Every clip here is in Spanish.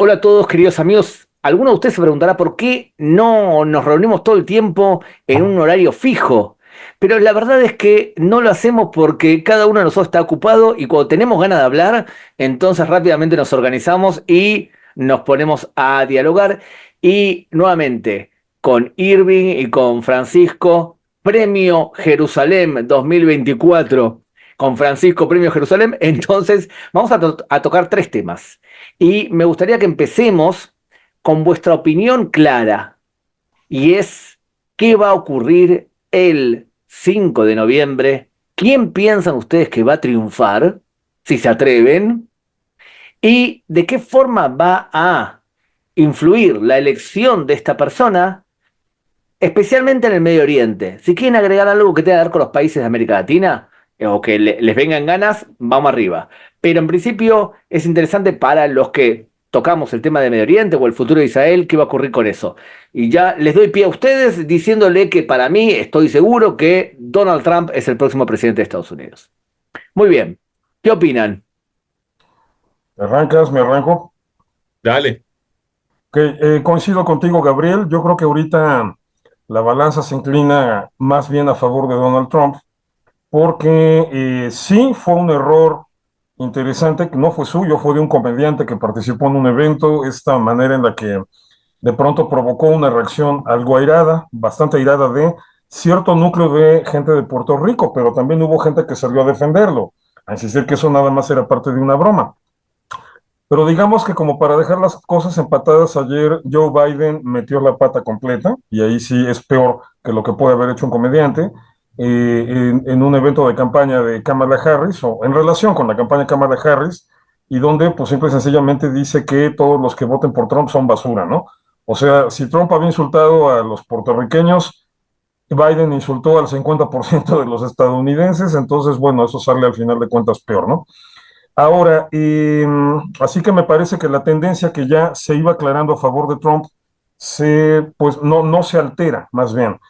Hola a todos, queridos amigos. Alguno de ustedes se preguntará por qué no nos reunimos todo el tiempo en un horario fijo. Pero la verdad es que no lo hacemos porque cada uno de nosotros está ocupado y cuando tenemos ganas de hablar, entonces rápidamente nos organizamos y nos ponemos a dialogar. Y nuevamente, con Irving y con Francisco, Premio Jerusalén 2024, con Francisco Premio Jerusalén, entonces vamos a tocar tres temas. Y me gustaría que empecemos con vuestra opinión clara, y es qué va a ocurrir el 5 de noviembre, quién piensan ustedes que va a triunfar, si se atreven, y de qué forma va a influir la elección de esta persona, especialmente en el Medio Oriente. Si quieren agregar algo que tenga que ver con los países de América Latina, o que les vengan ganas, vamos arriba. Pero en principio es interesante para los que tocamos el tema de Medio Oriente o el futuro de Israel, qué va a ocurrir con eso. Y ya les doy pie a ustedes diciéndole que para mí estoy seguro que Donald Trump es el próximo presidente de Estados Unidos. Muy bien, ¿qué opinan? ¿Me arrancas? ¿Me arranco? Dale. Coincido contigo, Gabriel. Yo creo que ahorita la balanza se inclina más bien a favor de Donald Trump, porque sí fue un error interesante, que no fue suyo, fue de un comediante que participó en un evento, esta manera en la que de pronto provocó una reacción algo airada, bastante airada de cierto núcleo de gente de Puerto Rico, pero también hubo gente que salió a defenderlo, a insistir que eso nada más era parte de una broma. Pero digamos que como para dejar las cosas empatadas, ayer Joe Biden metió la pata completa, y ahí sí es peor que lo que puede haber hecho un comediante, en un evento de campaña de Kamala Harris, o en relación con la campaña de Kamala Harris, y donde pues simple y sencillamente dice que todos los que voten por Trump son basura, ¿no? O sea, si Trump había insultado a los puertorriqueños, Biden insultó al 50% de los estadounidenses, entonces bueno, eso sale al final de cuentas peor, ¿no? Ahora, así que me parece que la tendencia que ya se iba aclarando a favor de Trump pues no se altera, más bien.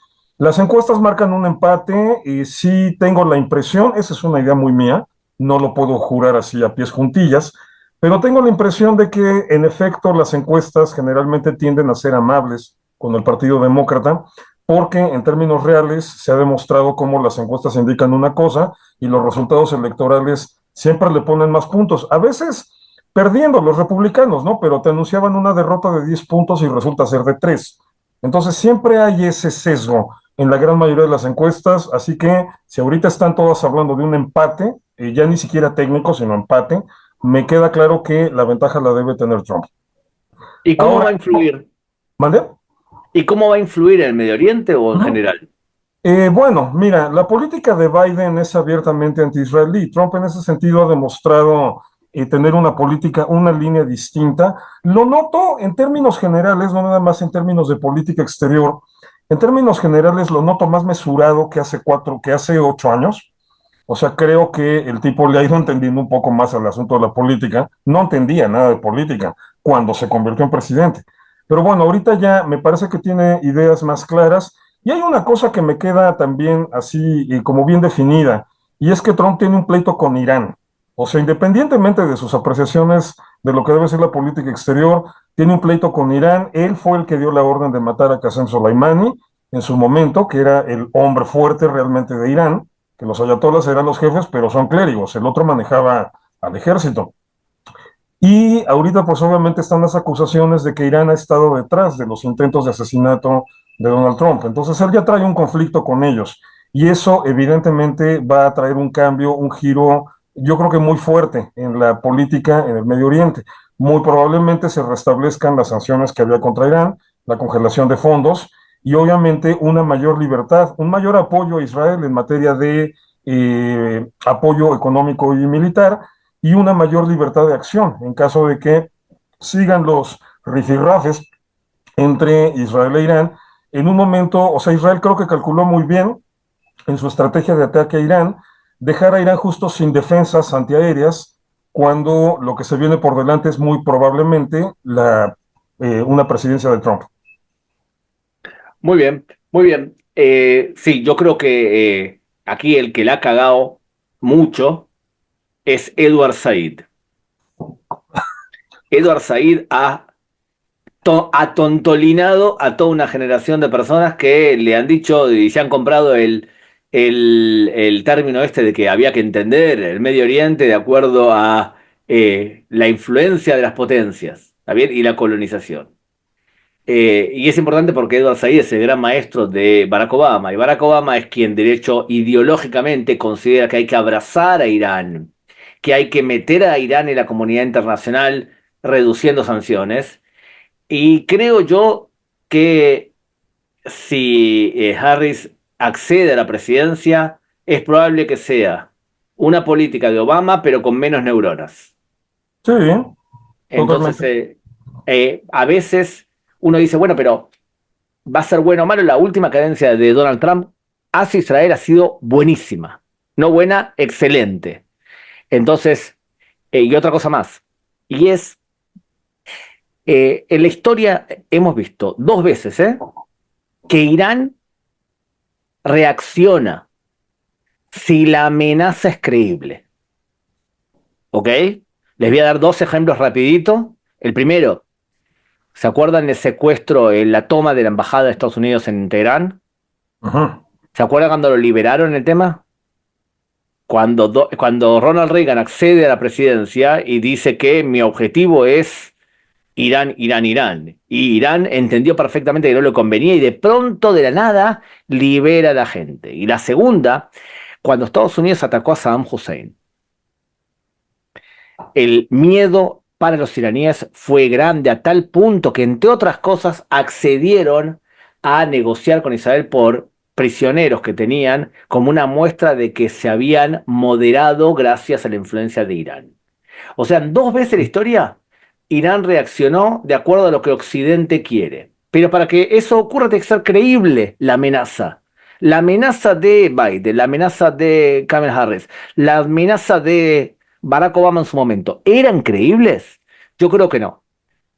Las encuestas marcan un empate y sí tengo la impresión, esa es una idea muy mía, no lo puedo jurar así a pies juntillas, pero tengo la impresión de que en efecto las encuestas generalmente tienden a ser amables con el Partido Demócrata, porque en términos reales se ha demostrado cómo las encuestas indican una cosa y los resultados electorales siempre le ponen más puntos. A veces perdiendo los republicanos, ¿no? Pero te anunciaban una derrota de 10 puntos y resulta ser de 3. Entonces siempre hay ese sesgo en la gran mayoría de las encuestas, así que si ahorita están todas hablando de un empate, ya ni siquiera técnico, sino empate, me queda claro que la ventaja la debe tener Trump. ¿Y cómo va Ahora, a influir? ¿mande? ¿Y cómo va a influir en el Medio Oriente o Uh en -huh. general? Bueno, mira, la política de Biden es abiertamente anti-israelí. Trump en ese sentido ha demostrado tener una política, una línea distinta. Lo noto en términos generales, no nada más en términos de política exterior. En términos generales lo noto más mesurado que hace 8 años. O sea, creo que el tipo le ha ido entendiendo un poco más al asunto de la política. No entendía nada de política cuando se convirtió en presidente. Pero bueno, ahorita ya me parece que tiene ideas más claras. Y hay una cosa que me queda también así como bien definida, y es que Trump tiene un pleito con Irán. O sea, independientemente de sus apreciaciones de lo que debe ser la política exterior, tiene un pleito con Irán. Él fue el que dio la orden de matar a Qasem Soleimani en su momento, que era el hombre fuerte realmente de Irán, que los ayatolas eran los jefes, pero son clérigos. El otro manejaba al ejército. Y ahorita pues obviamente están las acusaciones de que Irán ha estado detrás de los intentos de asesinato de Donald Trump. Entonces él ya trae un conflicto con ellos. Y eso evidentemente va a traer un cambio, un giro, yo creo que muy fuerte en la política en el Medio Oriente. Muy probablemente se restablezcan las sanciones que había contra Irán, la congelación de fondos y obviamente una mayor libertad, un mayor apoyo a Israel en materia de apoyo económico y militar y una mayor libertad de acción en caso de que sigan los rifirrafes entre Israel e Irán. En un momento, o sea, Israel creo que calculó muy bien en su estrategia de ataque a Irán, dejar a Irán justo sin defensas antiaéreas, cuando lo que se viene por delante es muy probablemente una presidencia de Trump. Muy bien, muy bien. Sí, yo creo que aquí el que la ha cagado mucho es Edward Said. Edward Said ha atontolinado a toda una generación de personas que le han dicho y se han comprado el término este de que había que entender el Medio Oriente de acuerdo a la influencia de las potencias, ¿está bien? Y la colonización. Y es importante porque Edward Said es el gran maestro de Barack Obama, y Barack Obama es quien, de hecho, ideológicamente considera que hay que abrazar a Irán, que hay que meter a Irán en la comunidad internacional reduciendo sanciones. Y creo yo que si Harris accede a la presidencia, es probable que sea una política de Obama, pero con menos neuronas. Sí, Entonces, totalmente. a veces uno dice, bueno, pero va a ser bueno o malo. La última cadencia de Donald Trump hacia Israel ha sido buenísima. No buena, excelente. Entonces, y otra cosa más, y es, en la historia hemos visto dos veces, que Irán reacciona si la amenaza es creíble. ¿Ok? Les voy a dar dos ejemplos rapidito. El primero, ¿se acuerdan del secuestro, la toma de la embajada de Estados Unidos en Teherán? Ujú. ¿Se acuerdan cuando lo liberaron el tema? Cuando Ronald Reagan accede a la presidencia y dice que mi objetivo es Irán, Irán, Irán. Y Irán entendió perfectamente que no le convenía y de pronto, de la nada, libera a la gente. Y la segunda, cuando Estados Unidos atacó a Saddam Hussein. El miedo para los iraníes fue grande a tal punto que, entre otras cosas, accedieron a negociar con Israel por prisioneros que tenían como una muestra de que se habían moderado gracias a la influencia de Irán. O sea, dos veces en la historia, Irán reaccionó de acuerdo a lo que Occidente quiere. Pero para que eso ocurra tiene que ser creíble la amenaza. La amenaza de Biden, la amenaza de Kamala Harris, la amenaza de Barack Obama en su momento, ¿eran creíbles? Yo creo que no.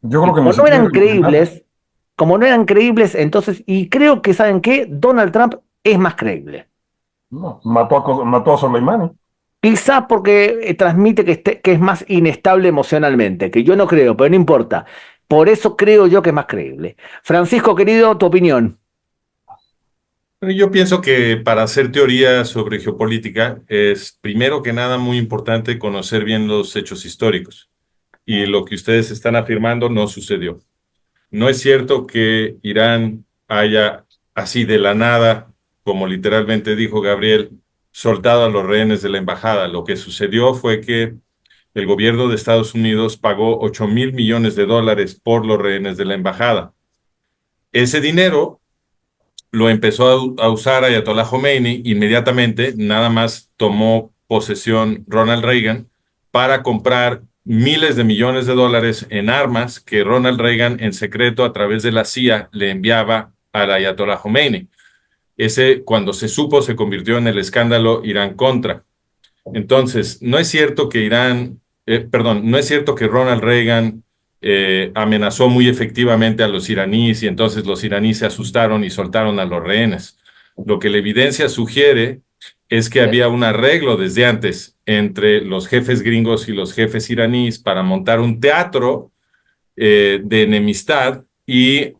Yo Y creo que ni como no siquiera eran el original creíbles, como no eran creíbles, entonces, y creo que, ¿saben qué? Donald Trump es más creíble. no, mató a Soleimani. Quizás porque transmite que es más inestable emocionalmente, que yo no creo, pero no importa. Por eso creo yo que es más creíble. Francisco, querido, tu opinión. Bueno, yo pienso que para hacer teoría sobre geopolítica es primero que nada muy importante conocer bien los hechos históricos. Y lo que ustedes están afirmando no sucedió. No es cierto que Irán haya así de la nada, como literalmente dijo Gabriel, soltado a los rehenes de la embajada. Lo que sucedió fue que el gobierno de Estados Unidos pagó 8.000 millones de dólares por los rehenes de la embajada. Ese dinero lo empezó a usar Ayatollah Khomeini inmediatamente, nada más tomó posesión Ronald Reagan para comprar miles de millones de dólares en armas que Ronald Reagan en secreto a través de la CIA le enviaba al Ayatollah Khomeini. Ese, cuando se supo, se convirtió en el escándalo Irán-Contra. Entonces, no es cierto que no es cierto que Ronald Reagan amenazó muy efectivamente a los iraníes y entonces los iraníes se asustaron y soltaron a los rehenes. Lo que la evidencia sugiere es que había un arreglo desde antes entre los jefes gringos y los jefes iraníes para montar un teatro de enemistad y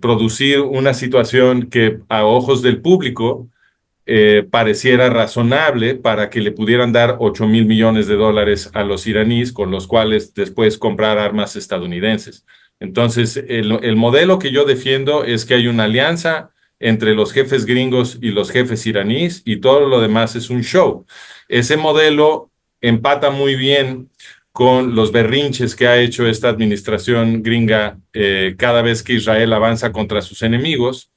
producir una situación que a ojos del público pareciera razonable para que le pudieran dar 8.000 millones de dólares a los iraníes, con los cuales después comprar armas estadounidenses. Entonces, el modelo que yo defiendo es que hay una alianza entre los jefes gringos y los jefes iraníes y todo lo demás es un show. Ese modelo empata muy bien con los berrinches que ha hecho esta administración gringa cada vez que Israel avanza contra sus enemigos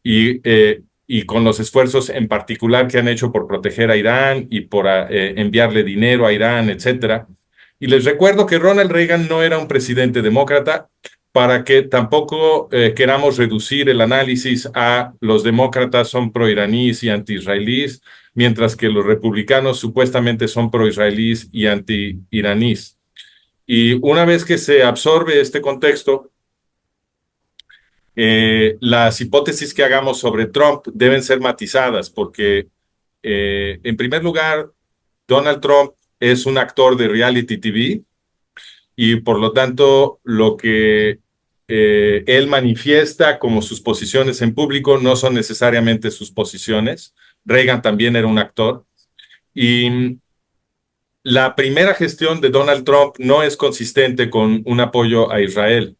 y con los esfuerzos en particular que han hecho por proteger a Irán y por enviarle dinero a Irán, etcétera. Y les recuerdo que Ronald Reagan no era un presidente demócrata, para que tampoco queramos reducir el análisis a los demócratas son pro-iraníes y anti-israelíes, mientras que los republicanos supuestamente son pro-israelíes y anti-iraníes. Y una vez que se absorbe este contexto, las hipótesis que hagamos sobre Trump deben ser matizadas porque, en primer lugar, Donald Trump es un actor de reality TV y por lo tanto lo que él manifiesta como sus posiciones en público no son necesariamente sus posiciones. Reagan también era un actor. Y la primera gestión de Donald Trump no es consistente con un apoyo a Israel.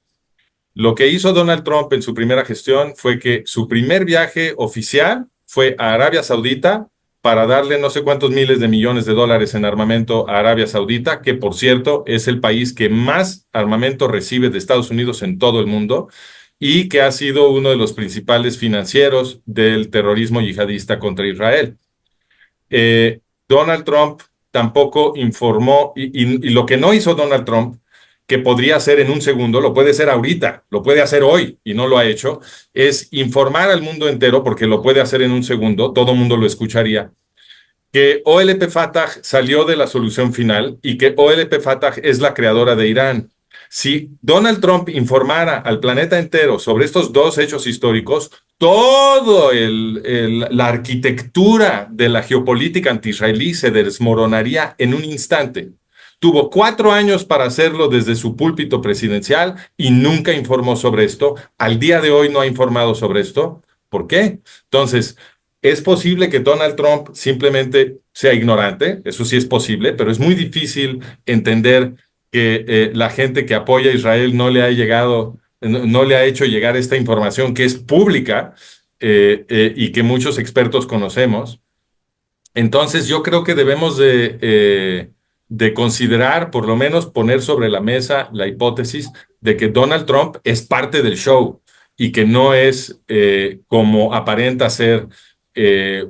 Lo que hizo Donald Trump en su primera gestión fue que su primer viaje oficial fue a Arabia Saudita para darle no sé cuántos miles de millones de dólares en armamento a Arabia Saudita, que por cierto es el país que más armamento recibe de Estados Unidos en todo el mundo y que ha sido uno de los principales financieros del terrorismo yihadista contra Israel. Donald Trump tampoco informó, y lo que no hizo Donald Trump, que podría hacer en un segundo, lo puede hacer ahorita, lo puede hacer hoy, y no lo ha hecho, es informar al mundo entero, porque lo puede hacer en un segundo, todo el mundo lo escucharía, que OLP Fatah salió de la solución final y que OLP Fatah es la creadora de Irán. Si Donald Trump informara al planeta entero sobre estos dos hechos históricos, toda la arquitectura de la geopolítica anti-israelí se desmoronaría en un instante. Tuvo 4 años para hacerlo desde su púlpito presidencial y nunca informó sobre esto. Al día de hoy no ha informado sobre esto. ¿Por qué? Entonces, es posible que Donald Trump simplemente sea ignorante, eso sí es posible, pero es muy difícil entender que la gente que apoya a Israel no le ha llegado, no le ha hecho llegar esta información que es pública y que muchos expertos conocemos. Entonces yo creo que debemos de considerar, por lo menos poner sobre la mesa la hipótesis de que Donald Trump es parte del show y que no es como aparenta ser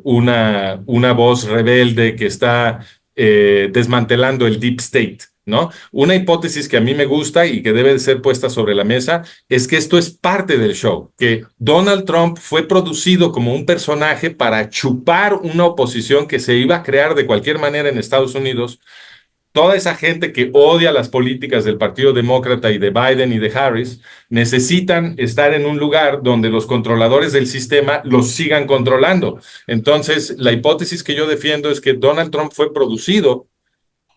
una voz rebelde que está desmantelando el deep state, ¿no? Una hipótesis que a mí me gusta y que debe de ser puesta sobre la mesa es que esto es parte del show, que Donald Trump fue producido como un personaje para chupar una oposición que se iba a crear de cualquier manera en Estados Unidos. Toda esa gente que odia las políticas del Partido Demócrata y de Biden y de Harris necesitan estar en un lugar donde los controladores del sistema los sigan controlando. Entonces, la hipótesis que yo defiendo es que Donald Trump fue producido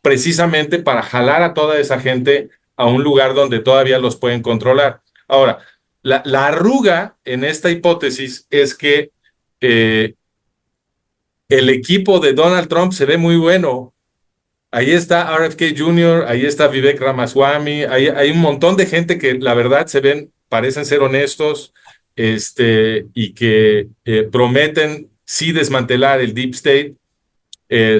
precisamente para jalar a toda esa gente a un lugar donde todavía los pueden controlar. Ahora, la arruga en esta hipótesis es que eh, el equipo de Donald Trump se ve muy bueno. Ahí está RFK Jr., ahí está Vivek Ramaswamy, hay un montón de gente que la verdad parecen ser honestos, y que prometen sí desmantelar el Deep State,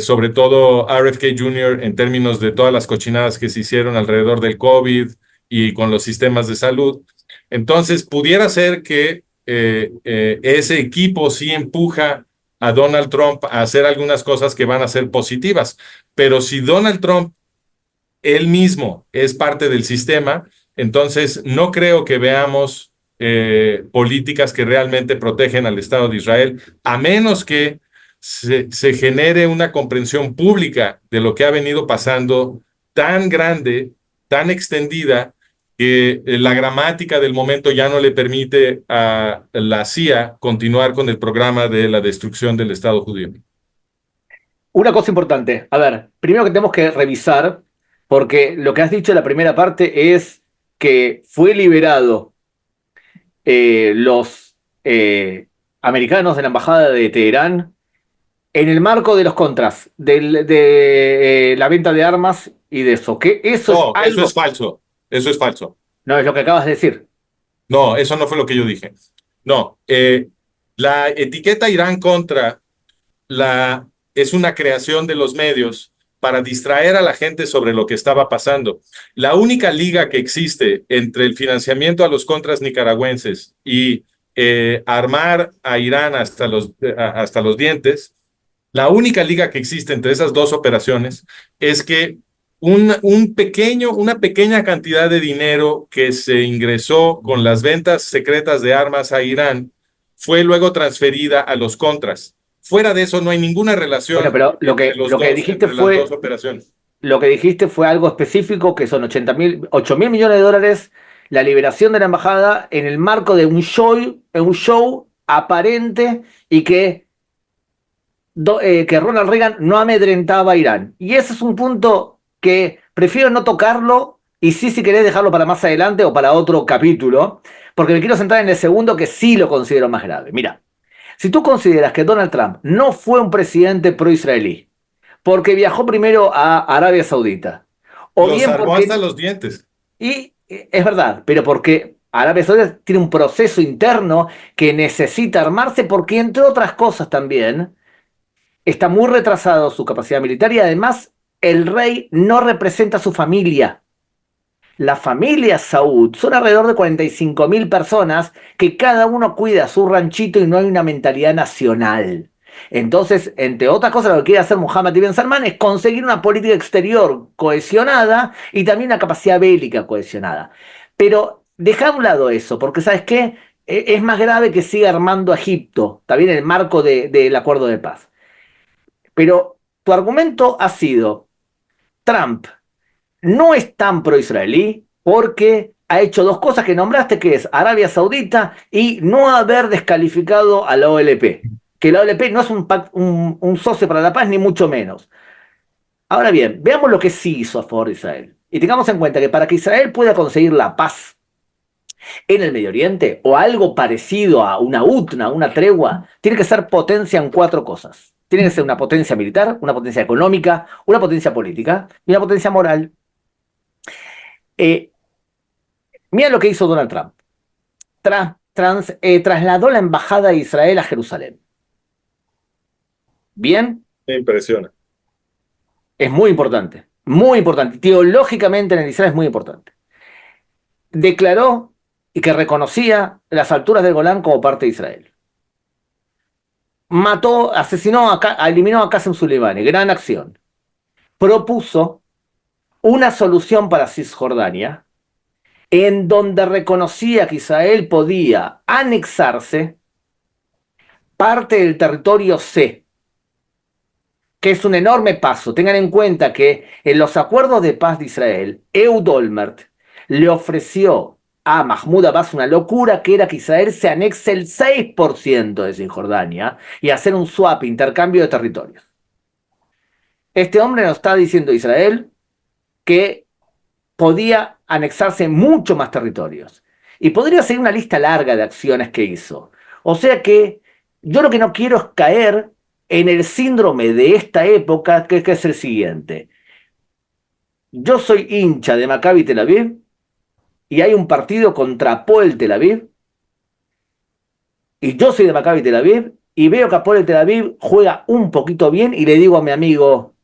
sobre todo RFK Jr. en términos de todas las cochinadas que se hicieron alrededor del COVID y con los sistemas de salud. Entonces, pudiera ser que ese equipo sí empuja a Donald Trump a hacer algunas cosas que van a ser positivas, pero si Donald Trump él mismo es parte del sistema, entonces no creo que veamos políticas que realmente protegen al Estado de Israel, a menos que se genere una comprensión pública de lo que ha venido pasando tan grande, tan extendida, que la gramática del momento ya no le permite a la CIA continuar con el programa de la destrucción del Estado judío. Una cosa importante, a ver, primero que tenemos que revisar, porque lo que has dicho en la primera parte es que fue liberado los americanos de la embajada de Teherán en el marco de los contras, de la venta de armas y de eso, que eso es No, eso algo, es falso. Eso es falso. no es lo que acabas de decir. No, eso no fue lo que yo dije. No, la etiqueta Irán contra es una creación de los medios para distraer a la gente sobre lo que estaba pasando. La única liga que existe entre el financiamiento a los contras nicaragüenses y armar a Irán hasta los dientes, la única liga que existe entre esas dos operaciones es que una pequeña cantidad de dinero que se ingresó con las ventas secretas de armas a Irán fue luego transferida a los contras. Fuera de eso no hay ninguna Bueno, relación pero entre las dos operaciones. lo que dijiste fue algo específico, que son 8 mil millones de dólares, la liberación de la embajada en el marco de un show aparente y que Ronald Reagan no amedrentaba a Irán. Y ese es un punto que prefiero no tocarlo Y sí, si querés dejarlo para más adelante o para otro capítulo, porque me quiero centrar en el segundo que sí lo considero más grave. Mira, si tú consideras que Donald Trump no fue un presidente pro-israelí, porque viajó primero a Arabia Saudita, o Lo bien salvó hasta porque, los dientes. y es verdad, pero porque Arabia Saudita tiene un proceso interno que necesita armarse, porque entre otras cosas también está muy retrasado su capacidad militar y además el rey no representa a su familia. La familia Saud son alrededor de 45.000 personas que cada uno cuida su ranchito y no hay una mentalidad nacional. Entonces, entre otras cosas, lo que quiere hacer Mohammed ibn Salman es conseguir una política exterior cohesionada y también una capacidad bélica cohesionada. Pero deja a un lado eso, porque ¿sabes qué? Es más grave que siga armando a Egipto, también en el marco del acuerdo de paz. Pero tu argumento ha sido, Trump no es tan pro-israelí porque ha hecho dos cosas que nombraste, que es Arabia Saudita y no haber descalificado a la OLP. Que la OLP no es un socio para la paz, ni mucho menos. Ahora bien, veamos lo que sí hizo a favor de Israel. Y tengamos en cuenta que para que Israel pueda conseguir la paz en el Medio Oriente, o algo parecido a una UTNA, una tregua, tiene que ser potencia en cuatro cosas. Tiene que ser una potencia militar, una potencia económica, una potencia política y una potencia moral. Eh, Mira lo que hizo Donald Trump. Trasladó la embajada de Israel a Jerusalén. Bien, Me impresiona. es muy importante. Muy importante. Teológicamente en el Israel es muy importante. Declaró y que reconocía las alturas del Golán como parte de Israel. Mató, asesinó, eliminó a Qasem Soleimani. Gran acción. Propuso una solución para Cisjordania en donde reconocía que Israel podía anexarse parte del territorio C, que es un enorme paso. Tengan en cuenta que en los acuerdos de paz de Israel, Ehud Olmert le ofreció a Mahmoud Abbas una locura, que era que Israel se anexe el 6% de Cisjordania y hacer un swap, intercambio de territorios. Este hombre nos está diciendo a Israel que podía anexarse mucho más territorios. Y podría ser una lista larga de acciones que hizo. O sea que yo lo que no quiero es caer en el síndrome de esta época, que es el siguiente. Yo soy hincha de Maccabi Tel Aviv y hay un partido contra Hapoel Tel Aviv y yo soy de Maccabi Tel Aviv y veo que Hapoel Tel Aviv juega un poquito bien y le digo a mi amigo,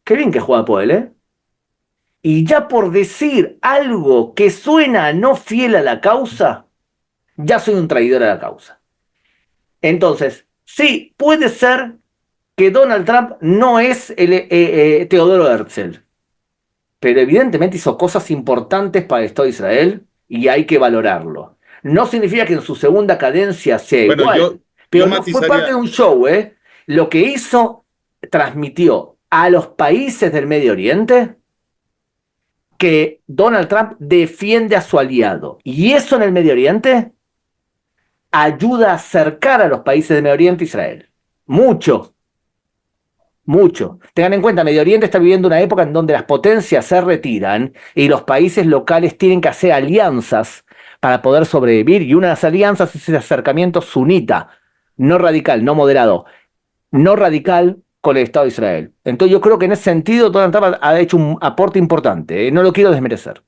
qué bien que juega Hapoel, ¿eh? Y ya por decir algo que suena no fiel a la causa, ya soy un traidor a la causa. Entonces, sí, puede ser que Donald Trump no es Teodoro Herzl, pero evidentemente hizo cosas importantes para el Estado de Israel y hay que valorarlo. No significa que en su segunda cadencia sea Bueno, igual, yo pero no fue parte de matizaría, un show, ¿eh? Lo que hizo, transmitió a los países del Medio Oriente que Donald Trump defiende a su aliado. Y eso en el Medio Oriente ayuda a acercar a los países del Medio Oriente a Israel. Mucho, mucho. Tengan en cuenta, Medio Oriente está viviendo una época en donde las potencias se retiran y los países locales tienen que hacer alianzas para poder sobrevivir. Y una de las alianzas es ese acercamiento sunita, no radical, no moderado, no radical con el Estado de Israel. Entonces yo creo que en ese sentido Donald Trump ha hecho un aporte importante. No lo quiero desmerecer.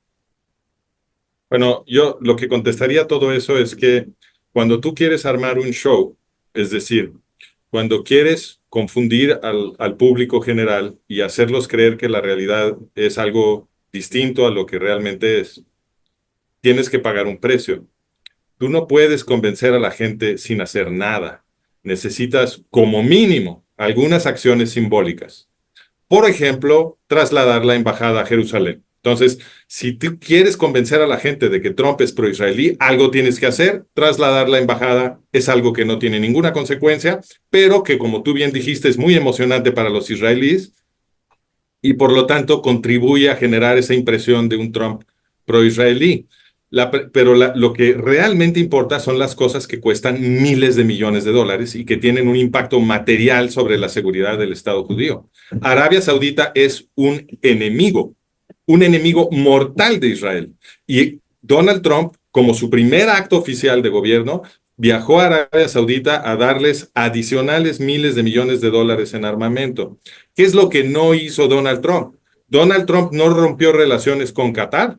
bueno, yo lo que contestaría a todo eso es que cuando tú quieres armar un show, es decir, cuando quieres confundir al público general y hacerlos creer que la realidad es algo distinto a lo que realmente es, tienes que pagar un precio. Tú no puedes convencer a la gente sin hacer nada. Necesitas, como mínimo, algunas acciones simbólicas. Por ejemplo, trasladar la embajada a Jerusalén. Entonces, si tú quieres convencer a la gente de que Trump es pro-israelí, algo tienes que hacer. Trasladar la embajada es algo que no tiene ninguna consecuencia, pero que, como tú bien dijiste, es muy emocionante para los israelíes y por lo tanto contribuye a generar esa impresión de un Trump pro-israelí. Lo que realmente importa son las cosas que cuestan miles de millones de dólares y que tienen un impacto material sobre la seguridad del Estado judío. Arabia Saudita es un enemigo un enemigo mortal de Israel. Y Donald Trump, como su primer acto oficial de gobierno, viajó a Arabia Saudita a darles adicionales miles de millones de dólares en armamento. ¿Qué es lo que no hizo Donald Trump? Donald Trump no rompió relaciones con Qatar.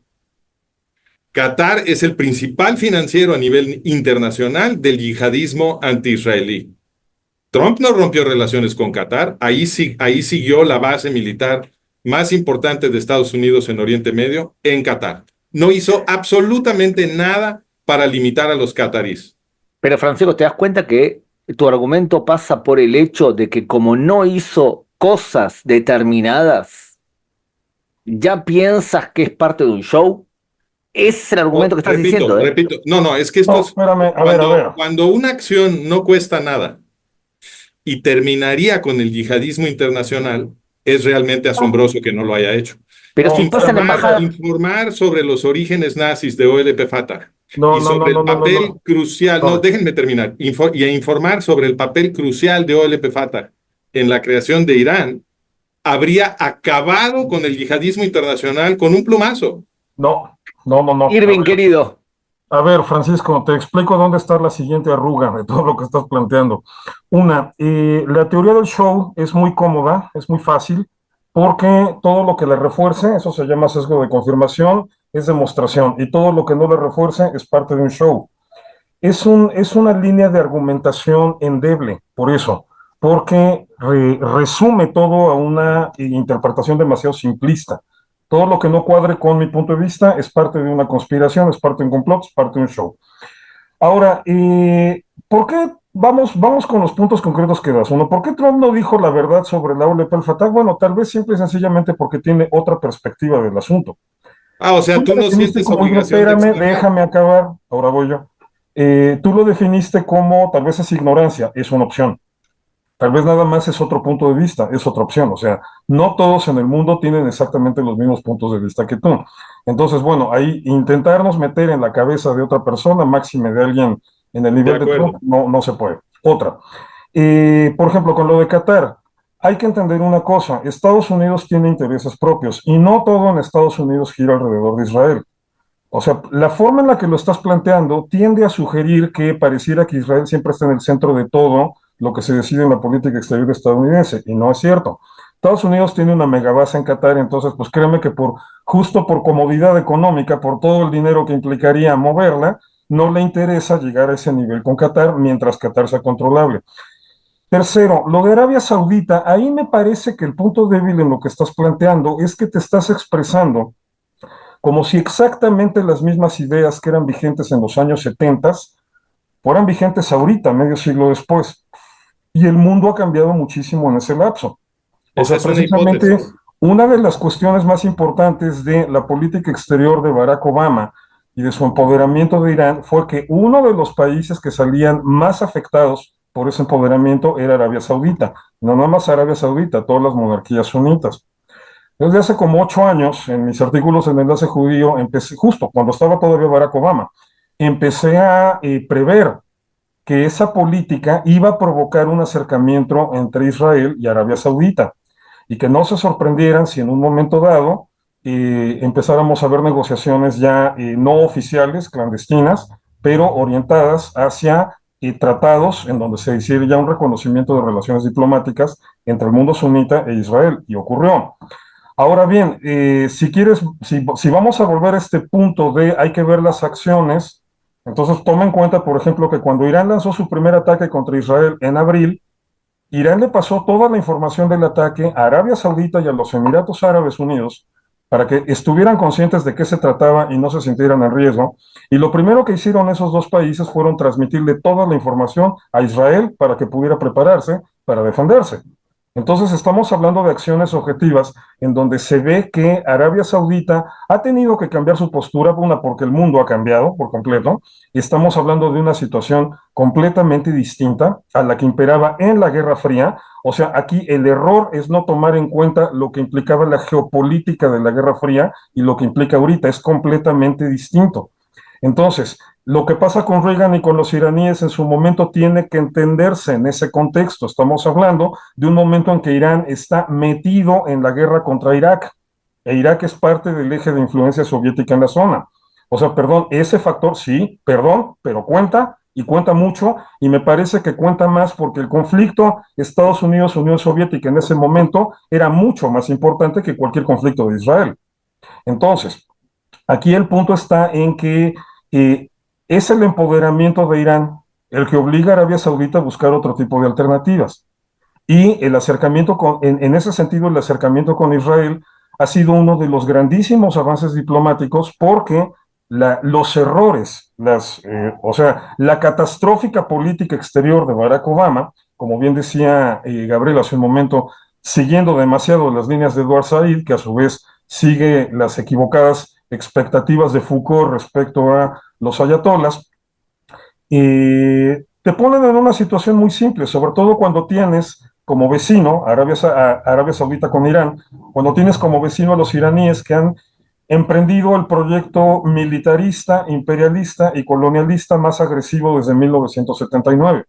Qatar es el principal financiero a nivel internacional del yihadismo anti-israelí. Trump no rompió relaciones con Qatar, ahí siguió la base militar más importante de Estados Unidos en Oriente Medio, en Qatar. No hizo absolutamente nada para limitar a los qataríes. Pero Francisco, ¿te das cuenta que tu argumento pasa por el hecho de que como no hizo cosas determinadas, ya piensas que es parte de un show? Ese es el argumento que estás Repito, diciendo, ¿eh? repito, no, es que esto No, es espérame, a ver. cuando una acción no cuesta nada y terminaría con el yihadismo internacional, es realmente asombroso que no lo haya hecho. Pero No, si pasa en la espérame. embajada, Informar sobre los orígenes nazis de OLP Fatah No, y sobre el papel no. crucial, no, No, déjenme terminar, y a informar sobre el papel crucial de OLP Fatah en la creación de Irán, habría acabado con el yihadismo internacional con un plumazo. no. Irving, querido, A ver, Francisco, te explico dónde está la siguiente arruga de todo lo que estás planteando. Una, la teoría del show es muy cómoda, es muy fácil, porque todo lo que le refuerce, eso se llama sesgo de confirmación, es demostración, y todo lo que no le refuerce es parte de un show. Es una línea de argumentación endeble, por eso, porque resume todo a una interpretación demasiado simplista. Todo lo que no cuadre con mi punto de vista es parte de una conspiración, es parte de un complot, es parte de un show. Ahora, ¿por qué vamos con los puntos concretos que das? Uno, ¿por qué Trump no dijo la verdad sobre la OLP al Fatah? Bueno, tal vez simple y sencillamente porque tiene otra perspectiva del asunto. O sea, Tú tú lo no definiste sientes como, obligación de espérame, explicar. déjame acabar, ahora voy yo. Tú lo definiste como tal vez es ignorancia, es una opción. Tal vez nada más es otro punto de vista, es otra opción. O sea, no todos en el mundo tienen exactamente los mismos puntos de vista que tú. Entonces, bueno, ahí intentarnos meter en la cabeza de otra persona, máxime de alguien en el De nivel de Trump, acuerdo. no se puede. Otra. Por ejemplo, con lo de Qatar, hay que entender una cosa, Estados Unidos tiene intereses propios y no todo en Estados Unidos gira alrededor de Israel. O sea, la forma en la que lo estás planteando tiende a sugerir que pareciera que Israel siempre está en el centro de todo lo que se decide en la política exterior estadounidense, y no es cierto. Estados Unidos tiene una megabase en Qatar, entonces, pues créeme que justo por comodidad económica, por todo el dinero que implicaría moverla, no le interesa llegar a ese nivel con Qatar mientras Qatar sea controlable. Tercero, lo de Arabia Saudita, ahí me parece que el punto débil en lo que estás planteando es que te estás expresando como si exactamente las mismas ideas que eran vigentes en los años 70 fueran vigentes ahorita, medio siglo después. Y el mundo ha cambiado muchísimo en ese lapso. O Esa sea, es una precisamente hipótesis. una de las cuestiones más importantes de la política exterior de Barack Obama y de su empoderamiento de Irán fue que uno de los países que salían más afectados por ese empoderamiento era Arabia Saudita. No nada más Arabia Saudita, todas las monarquías sunitas. Desde hace como 8 años, en mis artículos en Enlace Judío, empecé, justo cuando estaba todavía Barack Obama, empecé a prever que esa política iba a provocar un acercamiento entre Israel y Arabia Saudita y que no se sorprendieran si en un momento dado empezáramos a ver negociaciones ya no oficiales, clandestinas, pero orientadas hacia tratados en donde se hiciera ya un reconocimiento de relaciones diplomáticas entre el mundo sunita e Israel, y ocurrió. Ahora bien, si quieres, si vamos a volver a este punto de hay que ver las acciones, entonces toma en cuenta, por ejemplo, que cuando Irán lanzó su primer ataque contra Israel en abril, Irán le pasó toda la información del ataque a Arabia Saudita y a los Emiratos Árabes Unidos para que estuvieran conscientes de qué se trataba y no se sintieran en riesgo. Y lo primero que hicieron esos dos países fueron transmitirle toda la información a Israel para que pudiera prepararse para defenderse. Entonces estamos hablando de acciones objetivas en donde se ve que Arabia Saudita ha tenido que cambiar su postura, una porque el mundo ha cambiado por completo, y estamos hablando de una situación completamente distinta a la que imperaba en la Guerra Fría. O sea, aquí el error es no tomar en cuenta lo que implicaba la geopolítica de la Guerra Fría y lo que implica ahorita, es completamente distinto. Entonces, lo que pasa con Reagan y con los iraníes en su momento tiene que entenderse en ese contexto. Estamos hablando de un momento en que Irán está metido en la guerra contra Irak. e Irak es parte del eje de influencia soviética en la zona. O sea, perdón, ese factor sí, perdón, pero cuenta y cuenta mucho, y me parece que cuenta más porque el conflicto Estados Unidos-Unión Soviética en ese momento era mucho más importante que cualquier conflicto de Israel. Entonces, aquí el punto está en que eh, es el empoderamiento de Irán el que obliga a Arabia Saudita a buscar otro tipo de alternativas. Y el acercamiento en ese sentido, el acercamiento con Israel ha sido uno de los grandísimos avances diplomáticos porque los errores, o sea, la catastrófica política exterior de Barack Obama, como bien decía Gabriel hace un momento, siguiendo demasiado las líneas de Edward Said, que a su vez sigue las equivocadas expectativas de Foucault respecto a los ayatolas, te ponen en una situación muy simple, sobre todo cuando tienes como vecino Arabia Saudita con Irán, cuando tienes como vecino a los iraníes que han emprendido el proyecto militarista, imperialista y colonialista más agresivo desde 1979.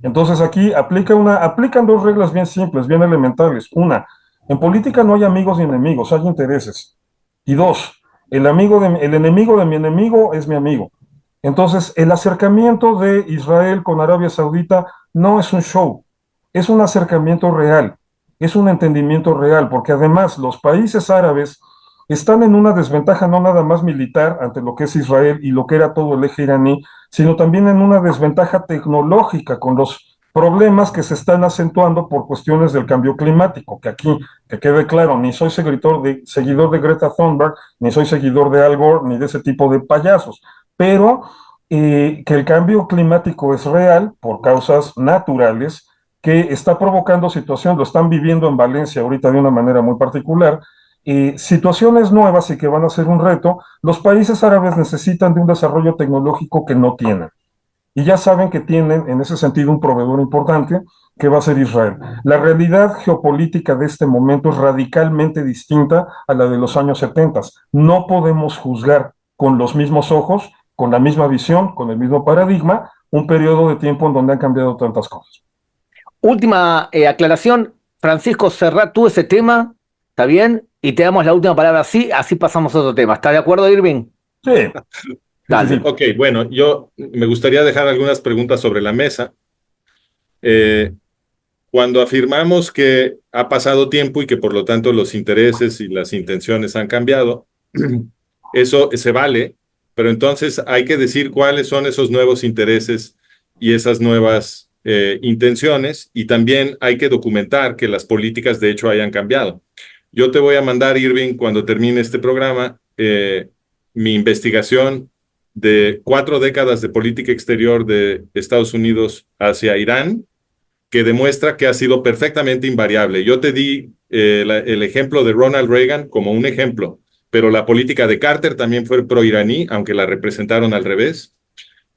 Entonces aquí aplican dos reglas bien simples, bien elementales. Una, en política no hay amigos ni enemigos, hay intereses. Y dos, el enemigo de mi enemigo es mi amigo. Entonces, el acercamiento de Israel con Arabia Saudita no es un show, es un acercamiento real, es un entendimiento real, porque además los países árabes están en una desventaja no nada más militar ante lo que es Israel y lo que era todo el eje iraní, sino también en una desventaja tecnológica con los problemas que se están acentuando por cuestiones del cambio climático, que aquí, que quede claro, ni soy seguidor de Greta Thunberg, ni soy seguidor de Al Gore, ni de ese tipo de payasos, pero que el cambio climático es real por causas naturales, que está provocando situaciones, lo están viviendo en Valencia ahorita de una manera muy particular, situaciones nuevas y que van a ser un reto. Los países árabes necesitan de un desarrollo tecnológico que no tienen. Y ya saben que tienen en ese sentido un proveedor importante que va a ser Israel. La realidad geopolítica de este momento es radicalmente distinta a la de los años 70. No podemos juzgar con los mismos ojos, con la misma visión, con el mismo paradigma, un periodo de tiempo en donde han cambiado tantas cosas. Última aclaración, Francisco, cerrá tú ese tema, ¿está bien? Y te damos la última palabra así pasamos a otro tema. ¿Está de acuerdo, Irving? Sí. Dale. Sí. Ok, bueno, yo me gustaría dejar algunas preguntas sobre la mesa. Cuando afirmamos que ha pasado tiempo y que por lo tanto los intereses y las intenciones han cambiado, eso se vale, pero entonces hay que decir cuáles son esos nuevos intereses y esas nuevas intenciones, y también hay que documentar que las políticas de hecho hayan cambiado. Yo te voy a mandar, Irving, cuando termine este programa, mi investigación de 4 décadas de política exterior de Estados Unidos hacia Irán, que demuestra que ha sido perfectamente invariable. Yo te di el ejemplo de Ronald Reagan como un ejemplo, pero la política de Carter también fue pro-iraní, aunque la representaron al revés.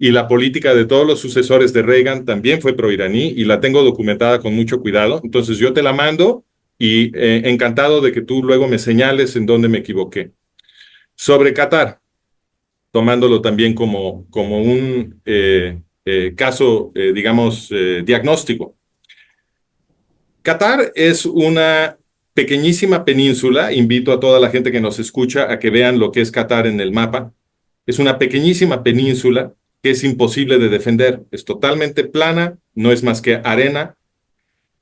Y la política de todos los sucesores de Reagan también fue pro-iraní y la tengo documentada con mucho cuidado. Entonces yo te la mando y encantado de que tú luego me señales en dónde me equivoqué. Sobre Qatar, tomándolo también como un caso, digamos, diagnóstico. Qatar es una pequeñísima península. Invito a toda la gente que nos escucha a que vean lo que es Qatar en el mapa. Es una pequeñísima península que es imposible de defender. Es totalmente plana, no es más que arena.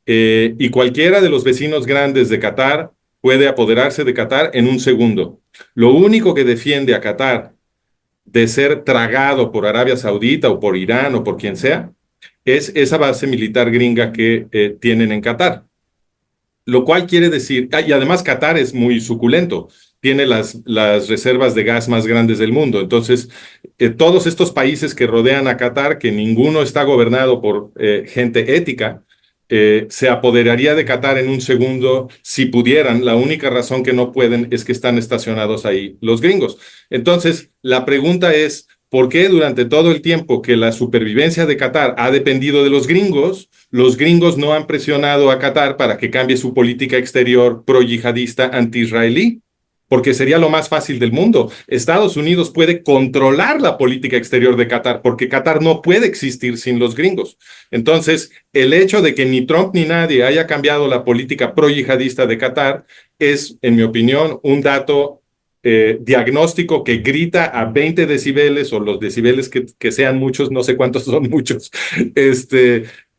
Y cualquiera de los vecinos grandes de Qatar puede apoderarse de Qatar en un segundo. Lo único que defiende a Qatar de ser tragado por Arabia Saudita o por Irán o por quien sea, es esa base militar gringa que tienen en Qatar. Lo cual quiere decir, y además Qatar es muy suculento, tiene las reservas de gas más grandes del mundo. Entonces, todos estos países que rodean a Qatar, que ninguno está gobernado por gente ética, se apoderaría de Qatar en un segundo si pudieran. La única razón que no pueden es que están estacionados ahí los gringos. Entonces, la pregunta es, ¿por qué durante todo el tiempo que la supervivencia de Qatar ha dependido de los gringos no han presionado a Qatar para que cambie su política exterior pro-yihadista anti-israelí? porque sería lo más fácil del mundo. Estados Unidos puede controlar la política exterior de Qatar, porque Qatar no puede existir sin los gringos. Entonces, el hecho de que ni Trump ni nadie haya cambiado la política pro-yihadista de Qatar es, en mi opinión, un dato diagnóstico que grita a 20 decibeles o los decibeles que sean muchos, no sé cuántos son muchos,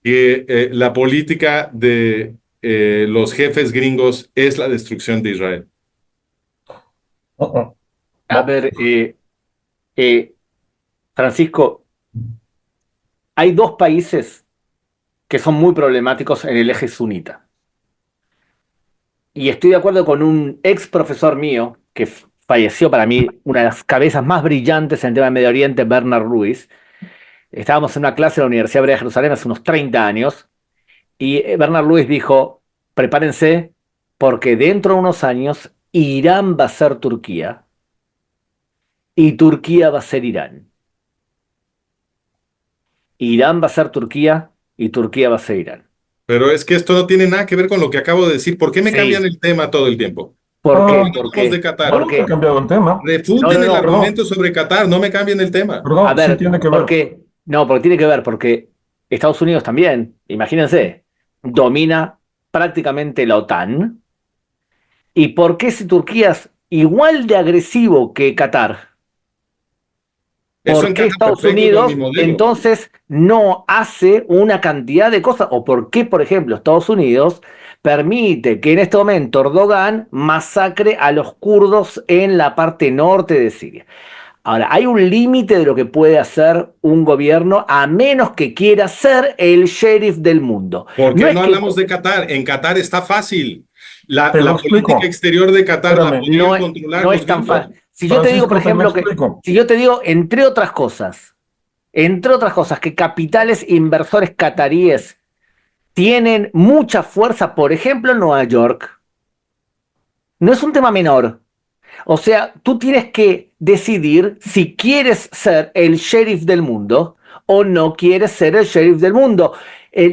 que la política de los jefes gringos es la destrucción de Israel. A ver, Francisco, hay dos países que son muy problemáticos en el eje sunita. Y estoy de acuerdo con un ex profesor mío, que falleció para mí, una de las cabezas más brillantes en el tema de Medio Oriente, Bernard Lewis. Estábamos en una clase en la Universidad Hebrea de Jerusalén hace unos 30 años, y Bernard Lewis dijo, prepárense, porque dentro de unos años Irán va a ser Turquía, y Turquía va a ser Irán. Irán va a ser Turquía, y Turquía va a ser Irán. Pero es que esto no tiene nada que ver con lo que acabo de decir. ¿Por qué me Sí. cambian el tema todo el tiempo? ¿Por qué? No ¿Por hablamos qué? de Qatar. No, no he cambiado el tema. Refuten el No, argumento sobre Qatar, no me cambien el tema. A Perdón, sí ver, tiene que ver. porque tiene que ver, porque Estados Unidos también, imagínense, domina prácticamente la OTAN. ¿Y por qué si Turquía es igual de agresivo que Qatar? Eso ¿Por qué encaja Estados perfecto con mi Unidos modelo. entonces no hace una cantidad de cosas? ¿O por qué, por ejemplo, Estados Unidos permite que en este momento Erdogan masacre a los kurdos en la parte norte de Siria? Ahora, hay un límite de lo que puede hacer un gobierno a menos que quiera ser el sheriff del mundo. ¿Por qué No es no que- hablamos de Qatar? En Qatar está fácil. La Te lo explico. política exterior de Qatar la Espérame. podrían no, controlar no los es tan gringos. fácil. Si yo te digo, por Francisco, te lo ejemplo, que, explico. si yo te digo, entre otras cosas, que capitales inversores cataríes tienen mucha fuerza, por ejemplo, en Nueva York, no es un tema menor. O sea, tú tienes que decidir si quieres ser el sheriff del mundo o no quieres ser el sheriff del mundo.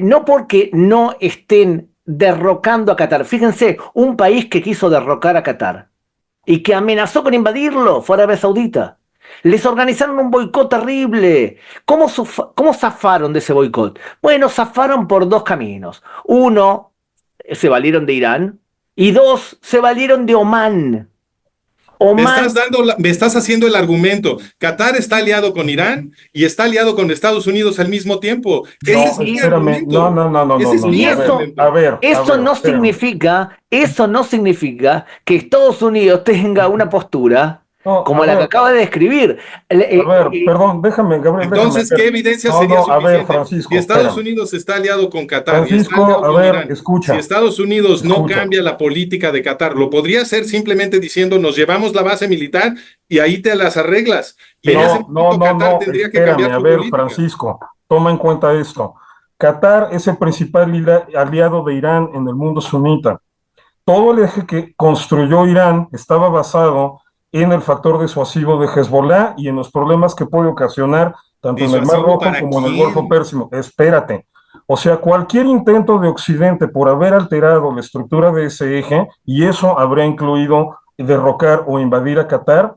No porque no estén derrocando a Qatar. Fíjense, un país que quiso derrocar a Qatar y que amenazó con invadirlo fue Arabia Saudita. Les organizaron un boicot terrible. ¿Cómo zafaron de ese boicot? Bueno, zafaron por dos caminos. Uno, se valieron de Irán, y dos, se valieron de Omán. Omán, Me estás haciendo el argumento. Qatar está aliado con Irán y está aliado con Estados Unidos al mismo tiempo. Ese No, es mi espérame. argumento. No. Ese es mi Y eso- argumento. A ver, eso no espérame. significa que Estados Unidos tenga una postura No, como a la que ver, acaba de describir. a ver, perdón, déjame, Gabriel, Entonces, déjame. ¿qué evidencia No, sería no, a ver, suficiente? Francisco, Si Estados espérame. Unidos está aliado con Qatar y está Francisco, aliado a con ver, Irán, escucha. si Estados Unidos no Escucha. cambia la política de Qatar, lo podría hacer simplemente diciendo nos llevamos la base militar y ahí te las arreglas. Y en ese momento Qatar tendría que espérame, cambiar a su ver, política. Francisco, toma en cuenta esto. Qatar es el principal aliado de Irán en el mundo sunita. Todo el eje que construyó Irán estaba basado en el factor disuasivo de Hezbollah y en los problemas que puede ocasionar tanto en el Mar ¿Disuasivo Rojo para como en el quién? Golfo Pérsico. Espérate. O sea, cualquier intento de Occidente por haber alterado la estructura de ese eje, y eso habría incluido derrocar o invadir a Qatar,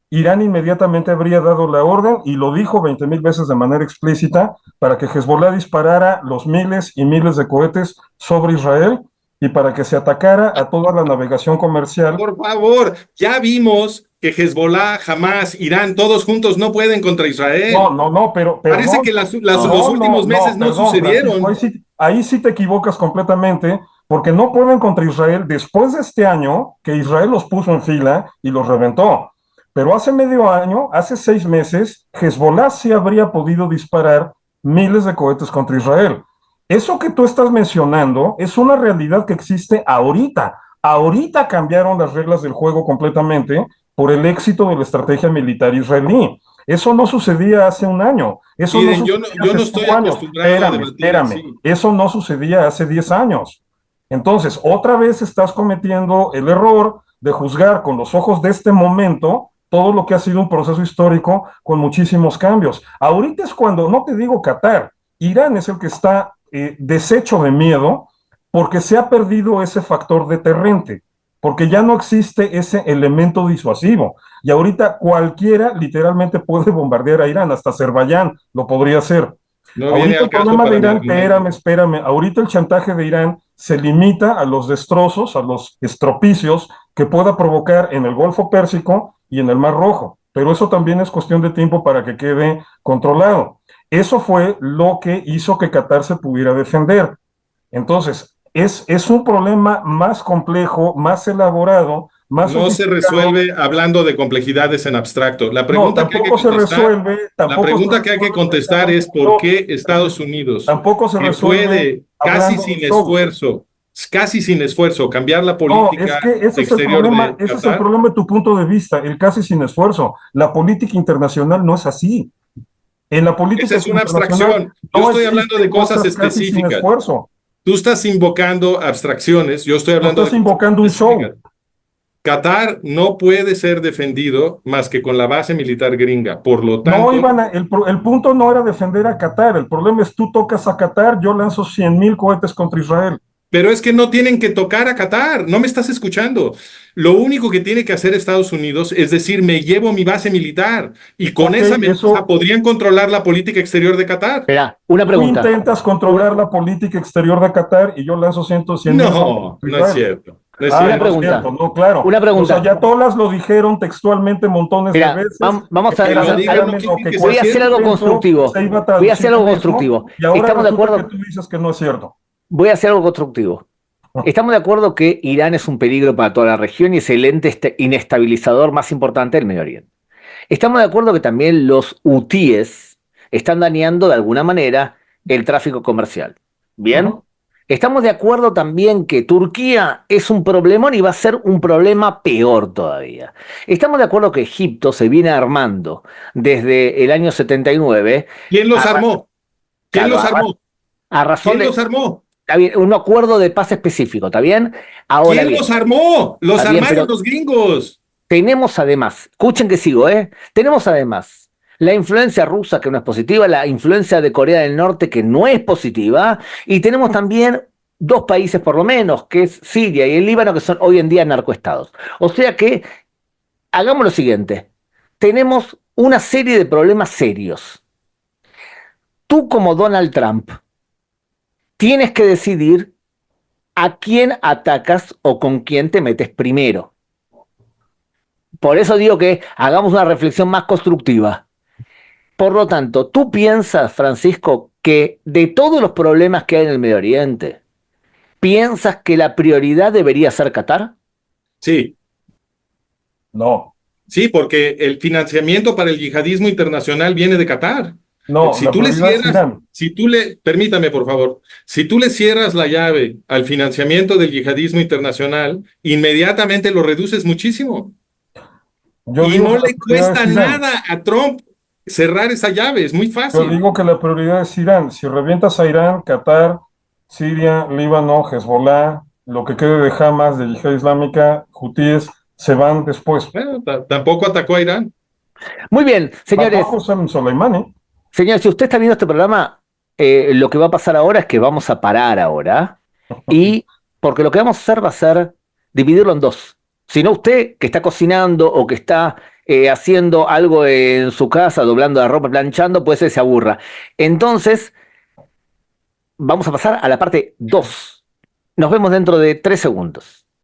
Irán inmediatamente habría dado la orden, y lo dijo 20,000 veces de manera explícita, para que Hezbollah disparara los miles y miles de cohetes sobre Israel y para que se atacara a toda la navegación comercial. Por favor, ya vimos que Hezbollah, Hamas, Irán, todos juntos no pueden contra Israel. No, pero Parece que los últimos meses no sucedieron. Francisco, ahí sí te equivocas completamente, porque no pueden contra Israel después de este año que Israel los puso en fila y los reventó. Pero hace medio año, hace 6 meses, Hezbollah sí habría podido disparar miles de cohetes contra Israel. Eso que tú estás mencionando es una realidad que existe ahorita. Ahorita cambiaron las reglas del juego completamente por el éxito de la estrategia militar israelí. Eso no sucedía hace un año. Eso Miren, no yo sucedía no hace estoy 5 años. acostumbrado a debatir Espérame. así. Eso no sucedía hace 10 años. Entonces, otra vez estás cometiendo el error de juzgar con los ojos de este momento todo lo que ha sido un proceso histórico con muchísimos cambios. Ahorita es cuando, no te digo Qatar, Irán es el que está deshecho de miedo porque se ha perdido ese factor deterrente. porque ya no existe ese elemento disuasivo. Y ahorita cualquiera literalmente puede bombardear a Irán, hasta Azerbaiyán lo podría hacer. No viene Ahorita al el caso problema de para mi Irán, argumento. espérame, ahorita el chantaje de Irán se limita a los destrozos, a los estropicios que pueda provocar en el Golfo Pérsico y en el Mar Rojo, pero eso también es cuestión de tiempo para que quede controlado. Eso fue lo que hizo que Qatar se pudiera defender. Entonces, es un problema más complejo, más elaborado, más No se sofisticado. resuelve hablando de complejidades en abstracto. No, La tampoco se pregunta que hay que resuelve contestar pensando en es un por show. qué Estados Unidos, Tampoco se que resuelve puede hablando de un show. casi sin esfuerzo, cambiar la No, es política que exterior de ese es el Qatar. problema de tu punto de vista, el casi sin esfuerzo. La política internacional no es así. En la Esa política es una internacional abstracción. Yo no estoy hablando de existen cosas cosas casi sin específicas. esfuerzo. Tú estás invocando abstracciones, yo estoy No hablando de estás cosas invocando un show. específicas. Qatar no puede ser defendido más que con la base militar gringa. Por lo No tanto, iban el punto no era defender a Qatar, el problema es tú tocas a Qatar, yo lanzo 100,000 cohetes contra Israel. pero es que no tienen que tocar a Qatar, no me estás escuchando. Lo único que tiene que hacer Estados Unidos es decir, me llevo mi base militar y con Ok, esa amenaza eso, podrían controlar la política exterior de Qatar. Espera, una tú pregunta. intentas controlar la política exterior de Qatar y yo lanzo 100,000 bombas No, contra no es Israel. cierto, no es Ay, Una no cierto. es pregunta. cierto, no, claro. Una Los pregunta. ayatolas lo dijeron textualmente montones de Mira, veces. vamos a, Que lo Espérame, digan no espérame, quiere lo que que sea voy a hacer cualquier algo cierto. evento constructivo. se iba a Voy a traducir hacer algo en eso constructivo. y ahora ¿Estamos de resulta que acuerdo? tú dices que no es cierto. Voy a hacer algo constructivo. Estamos de acuerdo que Irán es un peligro para toda la región y es el ente inestabilizador más importante del Medio Oriente. Estamos de acuerdo que también los hutíes están dañando de alguna manera el tráfico comercial. ¿Bien? Ujú. Estamos de acuerdo también que Turquía es un problemón y va a ser un problema peor todavía. Estamos de acuerdo que Egipto se viene armando desde el año 79 ¿Quién los a, armó? ¿Quién claro, los armó? a razón ¿Quién de los armó? está bien, un acuerdo de paz específico, ¿está bien? Ahora ¿Quién bien, los armó? Los está bien, armaron pero los gringos. tenemos además, escuchen que sigo, ¿eh? Tenemos además la influencia rusa que no es positiva, la influencia de Corea del Norte que no es positiva, y tenemos también dos países por lo menos, que es Siria y el Líbano, que son hoy en día narcoestados. O sea que hagamos lo siguiente, tenemos una serie de problemas serios. Tú como Donald Trump tienes que decidir a quién atacas o con quién te metes primero. Por eso digo que hagamos una reflexión más constructiva. Por lo tanto, ¿tú piensas, Francisco, que de todos los problemas que hay en el Medio Oriente, piensas que la prioridad debería ser Qatar? Sí, No, sí, porque el financiamiento para el yihadismo internacional viene de Qatar. no, la prioridad es Irán. Permítame por favor, si tú le cierras la llave al financiamiento del yihadismo internacional, inmediatamente lo reduces muchísimo. Yo Y digo no que la le prioridad cuesta es Irán. nada a Trump cerrar esa llave, es muy Yo fácil. digo que la prioridad es Irán. Si revientas a Irán, Qatar, Siria, Líbano, Hezbollah, lo que quede de Hamas, de Yihad Islámica, hutíes, se van después. Bueno, tampoco atacó a Irán. Muy bien, señores, Tampoco son Soleimani. señores, si usted está viendo este programa, lo que va a pasar ahora es que vamos a parar ahora y porque lo que vamos a hacer va a ser dividirlo en dos. Si no, usted que está cocinando o que está haciendo algo en su casa, doblando la ropa, planchando, puede ser que se aburra. Entonces, vamos a pasar a la parte 2. Nos vemos dentro de 3 segundos.